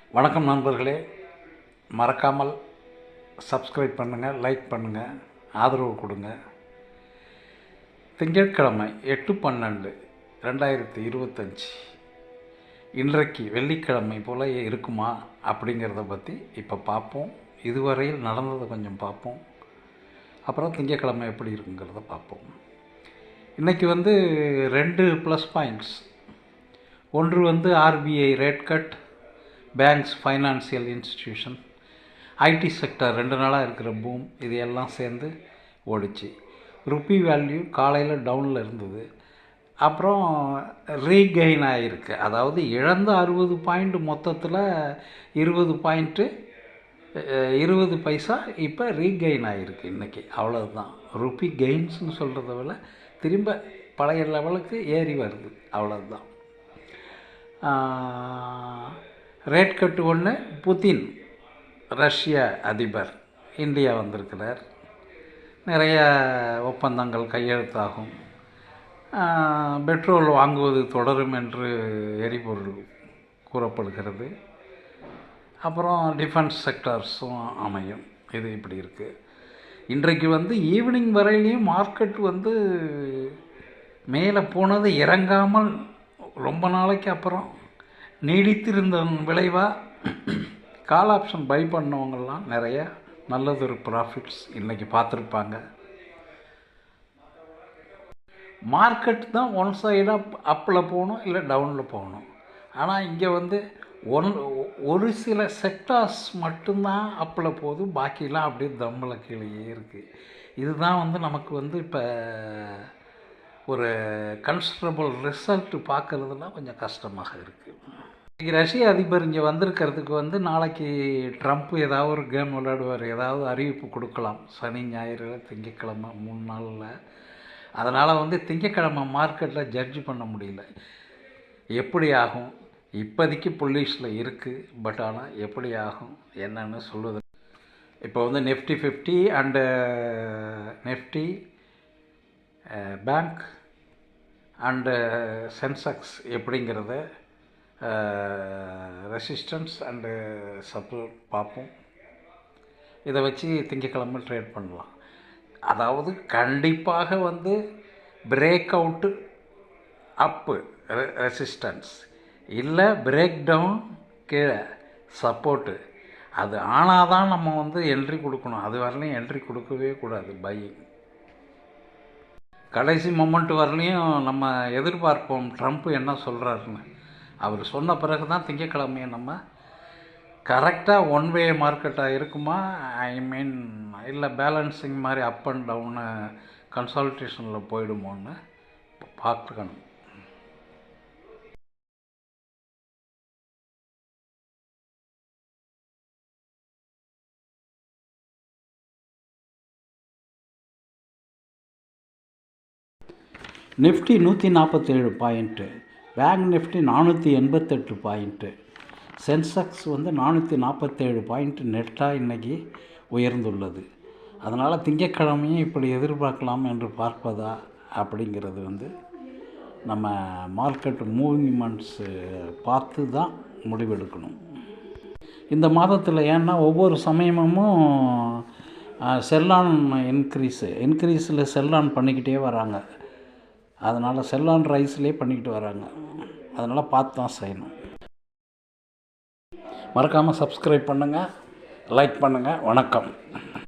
வணக்கம் நண்பர்களே, மறக்காமல் சப்ஸ்கிரைப் பண்ணுங்கள், லைக் பண்ணுங்கள், ஆதரவு கொடுங்க. திங்கட்கிழமை 8/12/2025 இன்றைக்கு வெள்ளிக்கிழமை போல் இருக்குமா அப்படிங்கிறத பற்றி இப்போ பார்ப்போம். இதுவரையில் நடந்ததை கொஞ்சம் பார்ப்போம். அப்புறம் திங்கட்கிழமை எப்படி இருக்குங்கிறத பார்ப்போம். இன்றைக்கி 2 ப்ளஸ் பாயிண்ட்ஸ். ஒன்று RBI rate cut, banks, financial institution, IT sector 2 நாளாக இருக்கிற பூம், இது எல்லாம் சேர்ந்து ஓடிச்சு. ருப்பி வேல்யூ காலையில் டவுனில் இருந்தது, அப்புறம் ரீகெயின் ஆகிருக்கு. அதாவது இழந்த 60 பாயிண்ட் மொத்தத்தில் 20 பாயிண்ட்டு 20 பைசா இப்போ ரீகெயின் ஆகிருக்கு இன்றைக்கி. அவ்வளோதான். ருப்பி கெயின்ஸ்னு சொல்கிறத விட திரும்ப பழைய லெவலுக்கு ஏறி வருது, அவ்வளோதான். ரேட் கட்டு ஒன்று. புதின் ரஷ்ய அதிபர் இந்தியா வந்திருக்கிறார். நிறைய ஒப்பந்தங்கள் கையெழுத்தாகும். பெட்ரோல் வாங்குவது தொடரும் என்று எரிபொருள் கூறப்படுகிறது. அப்புறம் டிஃபென்ஸ் செக்டர்ஸும் அமையும். இது இப்படி இருக்குது. இன்றைக்கு ஈவினிங் வரையிலையும் மார்க்கெட் மேலே போனது இறங்காமல் ரொம்ப நாளைக்கு அப்புறம் நீடித்திருந்த விளைவாக கால் ஆப்ஷன் பை பண்ணவங்கெல்லாம் நிறைய நல்லதொரு ப்ராஃபிட்ஸ் இன்றைக்கி பார்த்துருப்பாங்க. மார்க்கெட் தான் ஒன் சைடாக அப்பில் போகணும், இல்லை டவுனில் போகணும். ஆனால் இங்கே ஒரு சில செக்டார்ஸ் மட்டும்தான் அப்பில் போகுது, பாக்கிலாம் அப்படியே தம்பில் கீழேயே இருக்குது. இதுதான் நமக்கு இப்போ ஒரு கன்சிடரபிள் ரிசல்ட் பார்க்குறதுனா கொஞ்சம் கஷ்டமாக இருக்குது. இன்றைக்கி ரஷ்ய அதிபர் இங்கே வந்திருக்கிறதுக்கு நாளைக்கு ட்ரம்ப் ஏதாவது ஒரு கேம் விளையாடுவார், ஏதாவது அறிவிப்பு கொடுக்கலாம். சனி, ஞாயிறு, திங்கட்கிழமை 3 நாளில். அதனால் திங்கட்கிழமை மார்க்கெட்டில் ஜட்ஜ் பண்ண முடியல எப்படி ஆகும். இப்போதைக்கு புல்லிஷில் இருக்குது, பட் ஆனால் எப்படி ஆகும் என்னன்னு சொல்லுது. இப்போ Nifty 50 and Nifty bank and Sensex எப்படிங்கிறத ரெசிஸ்டன்ஸ் அண்டு சப்போர்ட் பார்ப்போம். இதை வச்சு திங்கட்கிழமை ட்ரேட் பண்ணலாம். அதாவது கண்டிப்பாக பிரேக் அவுட்டு அப்பு ரெசிஸ்டன்ஸ், இல்லை பிரேக் டவுன் கீழே சப்போர்ட்டு. அது ஆனால் தான் நம்ம என்ட்ரி கொடுக்கணும். அது வரலையும் என்ட்ரி கொடுக்கவே கூடாது. பையிங் கடைசி மொமெண்ட் வரலையும் நம்ம எதிர்பார்ப்போம் ட்ரம்ப் என்ன சொல்கிறாருன்னு. அவர் சொன்ன பிறகு தான் திங்கட்கிழமையை நம்ம கரெக்டாக ஒன் வே மார்க்கெட்டாக இருக்குமா, இல்லை பேலன்சிங் மாதிரி அப் அண்ட் டவுனு கன்சால்டேஷனில் போயிடுமோன்னு பார்க்கணும். Nifty 147 point, bank Nifty 488 point, Sensex 447 point நெட்டாக இன்றைக்கி உயர்ந்துள்ளது. அதனால் திங்கட்கிழமையும் இப்படி எதிர்பார்க்கலாம் என்று பார்ப்பதா அப்படிங்கிறது நம்ம மார்க்கெட் மூவ்மெண்ட்ஸு பார்த்து தான் முடிவெடுக்கணும். இந்த மாதத்தில் ஏன்னா ஒவ்வொரு சமயமும் செல்லான் இன்க்ரீஸில் செல்லான் பண்ணிக்கிட்டே வராங்க. அதனால் செல்லான் ரைஸ்லேயே பண்ணிக்கிட்டு வராங்க. அதனால் பார்த்து தான் செய்யணும். மறக்காமல் சப்ஸ்கிரைப் பண்ணுங்கள், லைக் பண்ணுங்கள். வணக்கம்.